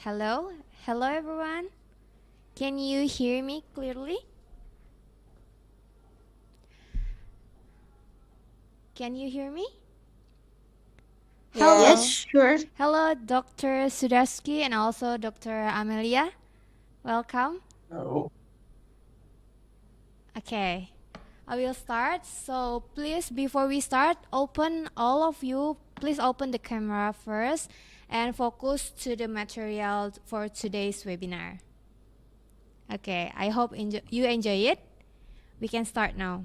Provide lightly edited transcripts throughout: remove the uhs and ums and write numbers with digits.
Hello, hello everyone. Can you hear me clearly? Can you hear me? Hello. Yes, sure. Hello, Dr. Szudarski and also Dr. Amelia. Welcome. No. Okay, I will start. So please, before we start, all of you, please open the camera first and focus to the material for today's webinar. Okay, I hope you enjoy it. We can start now.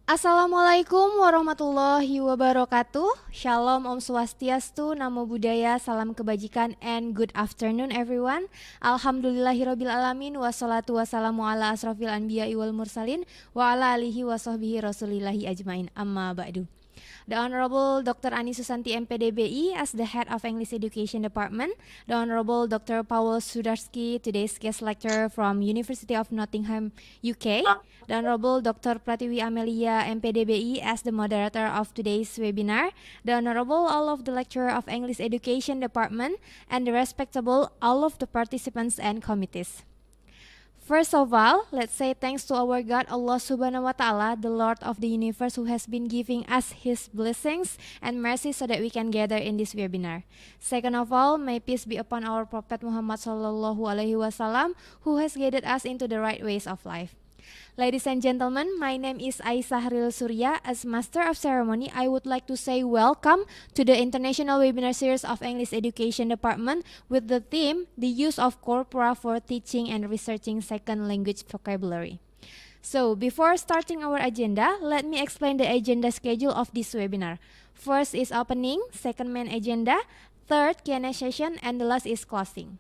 Assalamualaikum warahmatullahi wabarakatuh. Shalom, Om Swastiastu, Namo Buddhaya, Salam Kebajikan, and good afternoon everyone. Alhamdulillahirabbil alamin, wassalatu wassalamu ala asrofil anbiya'i wal mursalin, wa ala alihi wa sahbihi rasulillahi ajmain, amma ba'du. The Honorable Dr. Ani Susanti M.Pd BI as the Head of English Education Department, the Honorable Dr. Pawel Szudarski, today's guest lecturer from University of Nottingham, UK, the Honorable Dr. Pratiwi Amelia M.Pd BI as the moderator of today's webinar, the Honorable all of the lecturer of English Education Department, and the respectable all of the participants and committees. First of all, let's say thanks to our God Allah Subhanahu wa Ta'ala, the Lord of the universe, who has been giving us His blessings and mercy so that we can gather in this webinar. Second of all, may peace be upon our Prophet Muhammad Sallallahu Alaihi Wasallam, who has guided us into the right ways of life. Ladies and gentlemen, my name is Aisyah Haril Surya. As Master of Ceremony, I would like to say welcome to the International Webinar Series of English Education Department with the theme, The Use of Corpora for Teaching and Researching Second Language Vocabulary. So, before starting our agenda, let me explain the agenda schedule of this webinar. First is opening, second main agenda, third Q&A session, and the last is closing.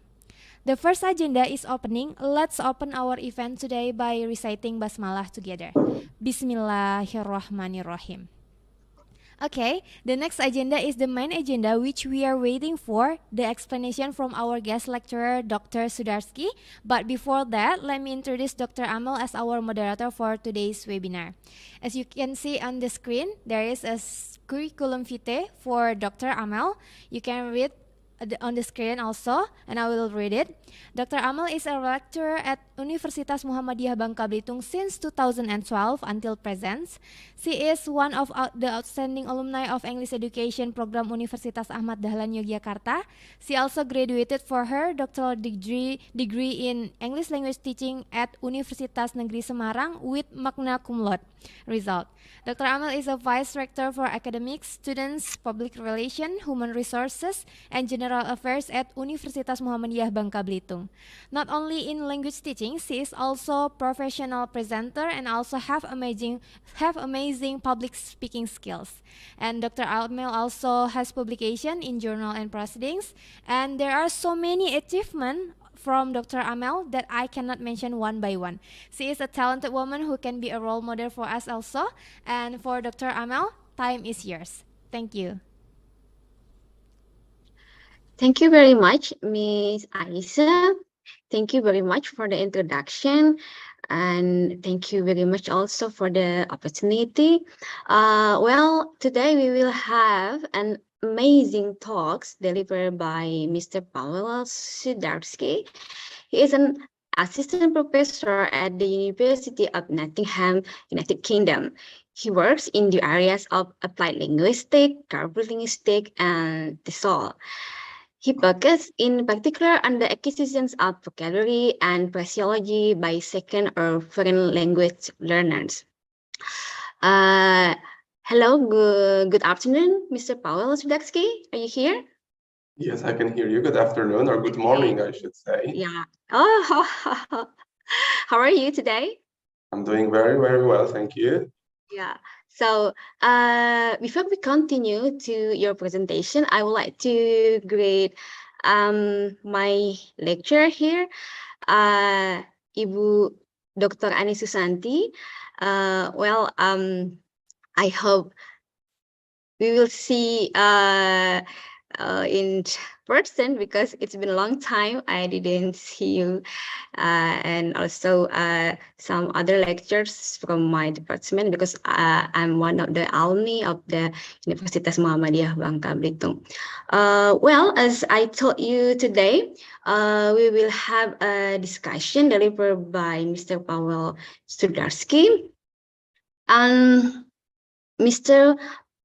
The first agenda is opening. Let's open our event today by reciting Basmalah together. Bismillahirrahmanirrahim. Okay, the next agenda is the main agenda which we are waiting for, the explanation from our guest lecturer, Dr. Szudarski. But before that, let me introduce Dr. Amel as our moderator for today's webinar. As you can see on the screen, there is a curriculum vitae for Dr. Amel. You can read on the screen also, and I will read it. Dr. Amel is a lecturer at Universitas Muhammadiyah Bangka Belitung since 2012 until present. She is one of the outstanding alumni of English Education Program Universitas Ahmad Dahlan Yogyakarta. She also graduated for her doctoral degree in English language teaching at Universitas Negeri Semarang with magna cum laude result. Dr. Amel is a Vice Rector for Academics, Students, Public Relations, Human Resources, and General Affairs at Universitas Muhammadiyah Bangka Belitung. Not only in language teaching, she is also professional presenter and also have amazing public speaking skills. And Dr. Amel also has publication in journal and proceedings. And there are so many achievements from Dr. Amel that I cannot mention one by one. She is a talented woman who can be a role model for us also. And for Dr. Amel, time is yours. Thank you. Thank you very much, Miss Aisyah. Thank you very much for the introduction. And thank you very much also for the opportunity. Well, today we will have an amazing talks delivered by Mr. Pawel Szudarski. He is an assistant professor at the University of Nottingham, United Kingdom. He works in the areas of applied linguistics, corpus linguistics, and TESOL. He focuses in particular on the acquisitions of vocabulary and phraseology by second or foreign language learners. Hello, good afternoon, Mr. Pawel Szudarski. Are you here? Yes, I can hear you. Good afternoon or good morning, I should say. Yeah. Oh, how are you today? I'm doing very, very well, thank you. Yeah. So before we continue to your presentation, I would like to greet my lecturer here, Ibu Dr. Ani Susanti. I hope we will see in person, because it's been a long time I didn't see you, and also some other lectures from my department, because I'm one of the alumni of the Universitas Muhammadiyah Bangka Belitung. Well, as I told you today, we will have a discussion delivered by Mr. Pawel Szudarski. And Mr.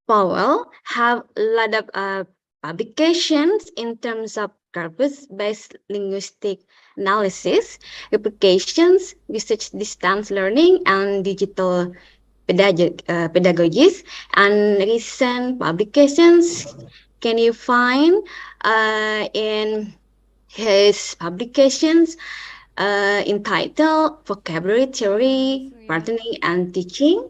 Pawel have a lot of publications in terms of corpus-based linguistic analysis, applications, research distance learning, and digital pedagogies. And recent publications can you find in his publications entitled Vocabulary Theory, Partnering and Teaching,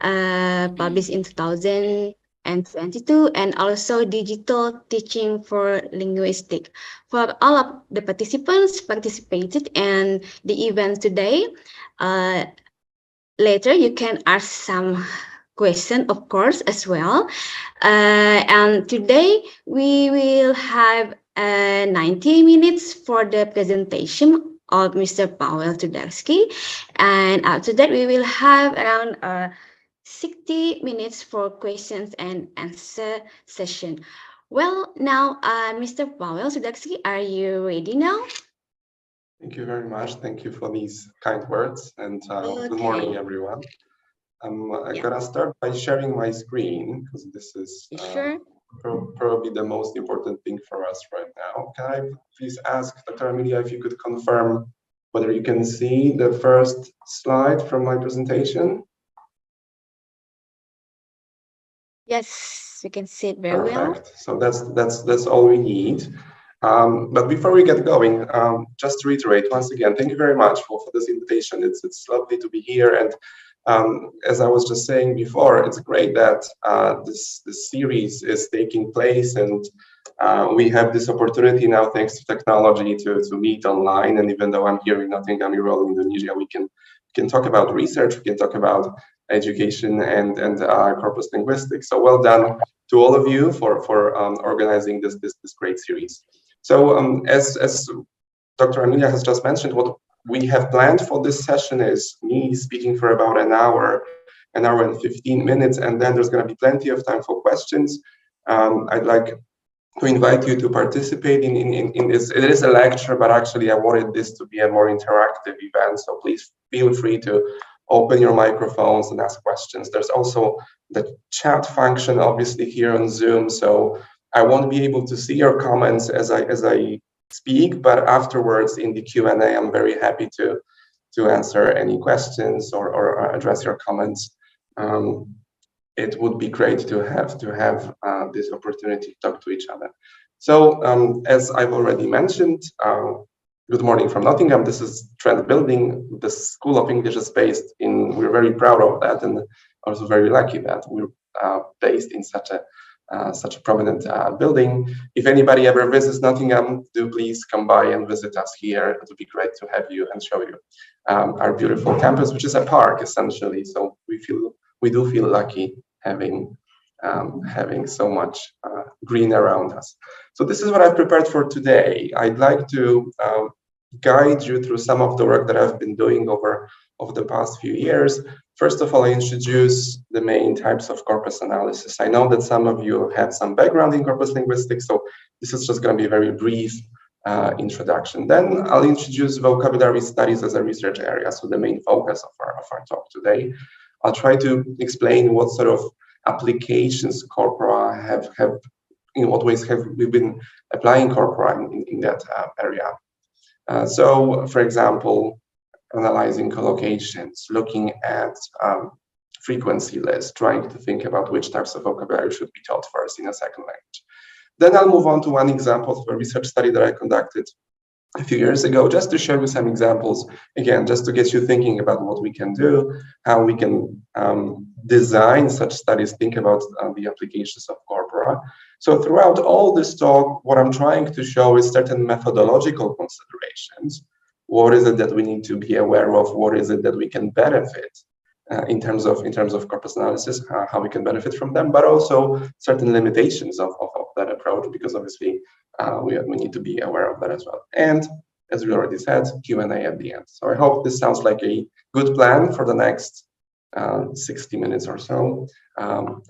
published in 2022, and also Digital Teaching for Linguistics. For all of the participants participated in the event today, later you can ask some question, of course, as well. And today we will have 90 minutes for the presentation of Mr. Pawel Szudarski, and after that we will have around 60 minutes for questions and answer session. Well, now, Mr. Pawel Szudarski, are you ready now? Thank you very much. Thank you for these kind words, and good morning, everyone. I'm gonna start by sharing my screen, because this is Sure. probably the most important thing for us right now. Can I please ask Dr. Amelia if you could confirm whether you can see the first slide from my presentation? Yes, we can see it very well. Perfect. So that's all we need. But before we get going, just to reiterate once again, thank you very much for this invitation. It's lovely to be here, and as I was just saying before, it's great that this series is taking place, and we have this opportunity now, thanks to technology, to meet online. And even though I'm here in Nottingham, Indonesia, we can talk about research, we can talk about education and corpus linguistics. So well done to all of you for organizing this great series. So as Dr. Amelia has just mentioned, what we have planned for this session is me speaking for about an hour and 15 minutes, and then there's going to be plenty of time for questions. I'd like to invite you to participate in this. It is a lecture, but actually I wanted this to be a more interactive event, so please feel free to open your microphones and ask questions. There's also the chat function, obviously, here on Zoom, so I won't be able to see your comments as I speak, but afterwards in the Q&A, I'm very happy to answer any questions or address your comments. It would be great to have this opportunity to talk to each other. So as I've already mentioned, good morning from Nottingham. This is Trent Building. The School of English is based in, we're very proud of that, and also very lucky that we're based in such a prominent building. If anybody ever visits Nottingham, do please come by and visit us here. It would be great to have you and show you our beautiful campus, which is a park essentially. So we do feel lucky having so much green around us. So this is what I've prepared for today. I'd like to guide you through some of the work that I've been doing over the past few years. First of all, I introduce the main types of corpus analysis. I know that some of you had some background in corpus linguistics, so this is just going to be a very brief introduction. Then I'll introduce vocabulary studies as a research area, so the main focus of our talk today. I'll try to explain what sort of applications corpora have in what ways have we been applying corpora in that area. So, for example, analyzing collocations, looking at frequency lists, trying to think about which types of vocabulary should be taught first in a second language. Then I'll move on to one example of a research study that I conducted a few years ago, just to share with some examples, again, just to get you thinking about what we can do, how we can design such studies, think about the applications of corpora. So throughout all this talk, what I'm trying to show is certain methodological considerations. What is it that we need to be aware of? What is it that we can benefit in terms of corpus analysis, how we can benefit from them, but also certain limitations of that approach, because obviously we need to be aware of that as well. And as we already said, Q&A at the end. So I hope this sounds like a good plan for the next 60 minutes or so.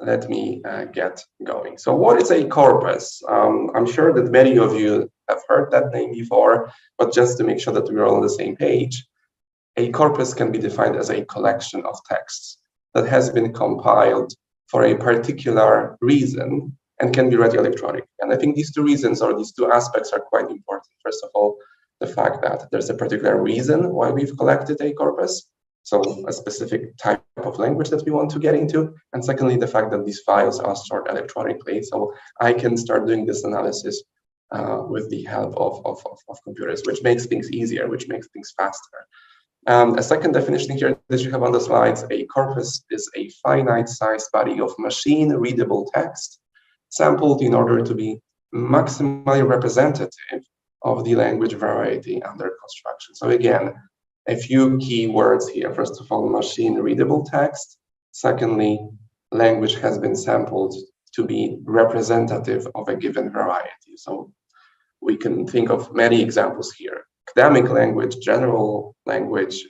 Let me get going. So what is a corpus? I'm sure that many of you have heard that name before, but just to make sure that we're all on the same page, a corpus can be defined as a collection of texts that has been compiled for a particular reason and can be read electronically. And I think these two reasons, or these two aspects, are quite important. First of all, the fact that there's a particular reason why we've collected a corpus, so a specific type of language that we want to get into. And secondly, the fact that these files are stored electronically, so I can start doing this analysis with the help of computers, which makes things easier, which makes things faster. A second definition here that you have on the slides: a corpus is a finite-sized body of machine-readable text sampled in order to be maximally representative of the language variety under construction. So again, a few key words here. First of all, machine-readable text. Secondly, language has been sampled to be representative of a given variety. So we can think of many examples here: academic language, general language,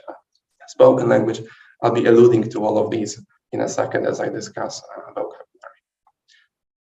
spoken language. I'll be alluding to all of these in a second as I discuss vocabulary.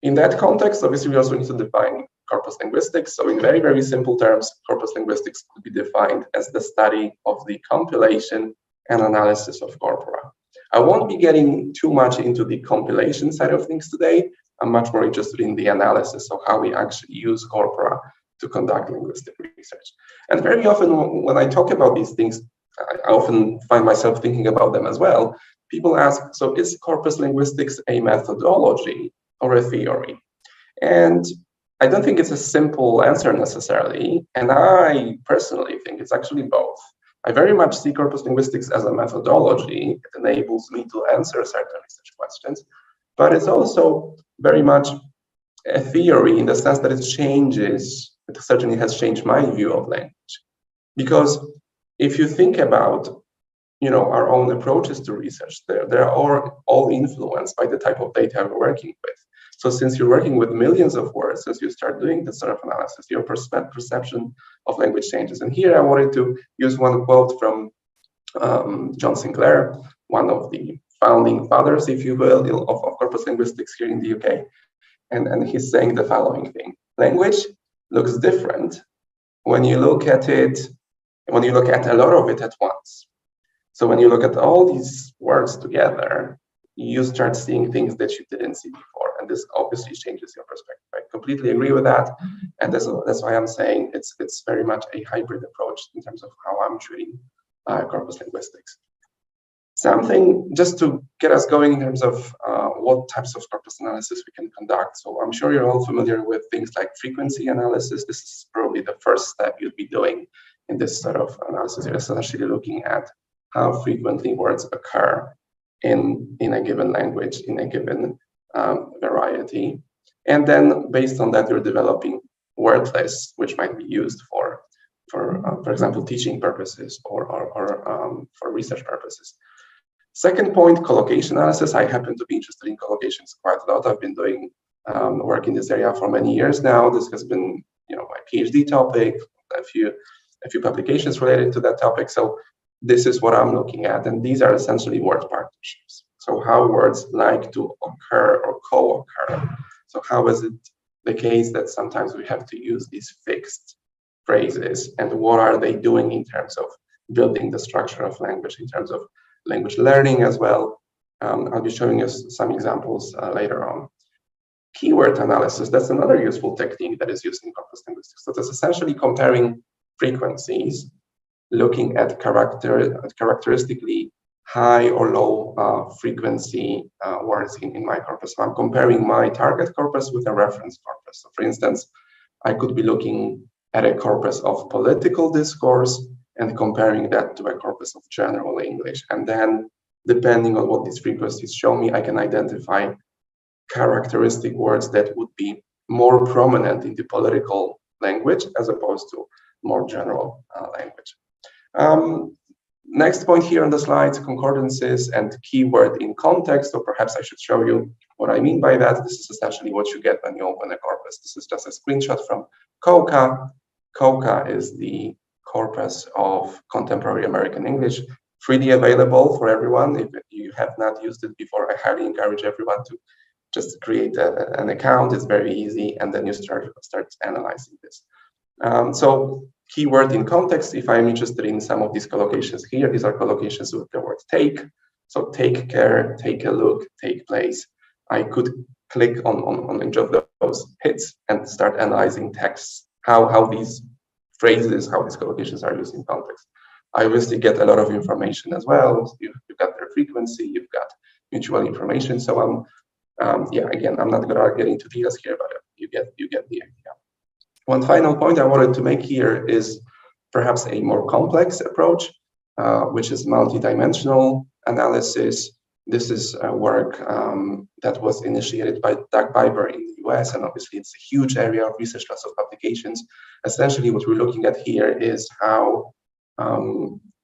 In that context, obviously, we also need to define corpus linguistics. So in very, very simple terms, corpus linguistics could be defined as the study of the compilation and analysis of corpora. I won't be getting too much into the compilation side of things today. I'm much more interested in the analysis of how we actually use corpora to conduct linguistic research. And very often when I talk about these things, I often find myself thinking about them as well. People ask, so is corpus linguistics a methodology or a theory? And I don't think it's a simple answer necessarily. And I personally think it's actually both. I very much see corpus linguistics as a methodology. It enables me to answer certain research questions, but it's also very much a theory in the sense that it certainly has changed my view of language. Because if you think about, our own approaches to research, they're all influenced by the type of data we're working with. So since you're working with millions of words, as you start doing this sort of analysis, your perception of language changes. And here I wanted to use one quote from John Sinclair, one of the founding fathers, if you will, of corpus linguistics here in the UK. And he's saying the following thing: language looks different when you look at a lot of it at once. So when you look at all these words together, you start seeing things that you didn't see before. And this obviously changes your perspective. I completely agree with that. And that's why I'm saying it's very much a hybrid approach in terms of how I'm treating corpus linguistics. Something just to get us going in terms of what types of corpus analysis we can conduct. So I'm sure you're all familiar with things like frequency analysis. This is probably the first step you'd be doing in this sort of analysis. You're essentially looking at how frequently words occur in a given language, in a given variety. And then based on that, you're developing word lists, which might be used for example, teaching purposes or for research purposes. Second point, collocation analysis. I happen to be interested in collocations quite a lot. I've been doing work in this area for many years now. This has been, my PhD topic, a few publications related to that topic. So this is what I'm looking at. And these are essentially word partnerships. So how words like to occur or co-occur. So how is it the case that sometimes we have to use these fixed phrases, and what are they doing in terms of building the structure of language, in terms of language learning as well. I'll be showing us some examples later on. Keyword analysis, that's another useful technique that is used in corpus linguistics. So that's essentially comparing frequencies, looking at characteristically high or low frequency words in my corpus. So I'm comparing my target corpus with a reference corpus. So for instance, I could be looking at a corpus of political discourse and comparing that to a corpus of general English. And then, depending on what these frequencies show me, I can identify characteristic words that would be more prominent in the political language as opposed to more general language. Next point here on the slide, concordances and keyword in context, or perhaps I should show you what I mean by that. This is essentially what you get when you open a corpus. This is just a screenshot from COCA. COCA is the corpus of contemporary American English, freely available for everyone. If you have not used it before, I highly encourage everyone to just create an account. It's very easy, and then you start analyzing this. So keyword in context, if I'm interested in some of these collocations here, these are collocations with the word take. So take care, take a look, take place. I could click on each of those hits and start analyzing texts, how these phrases, how these collocations are used in context. I obviously get a lot of information as well. You've got their frequency, you've got mutual information. So yeah, again, I'm not gonna get into details here, but you get the idea. One final point I wanted to make here is perhaps a more complex approach, which is multidimensional analysis. This is a work that was initiated by Doug Biber in the US, and obviously it's a huge area of research, lots of publications. Essentially, what we're looking at here is how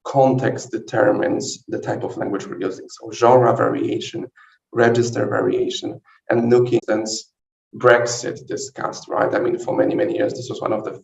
context determines the type of language we're using. So genre variation, register variation, and looking at Brexit discussed, right? I mean, for many, many years, this was one of the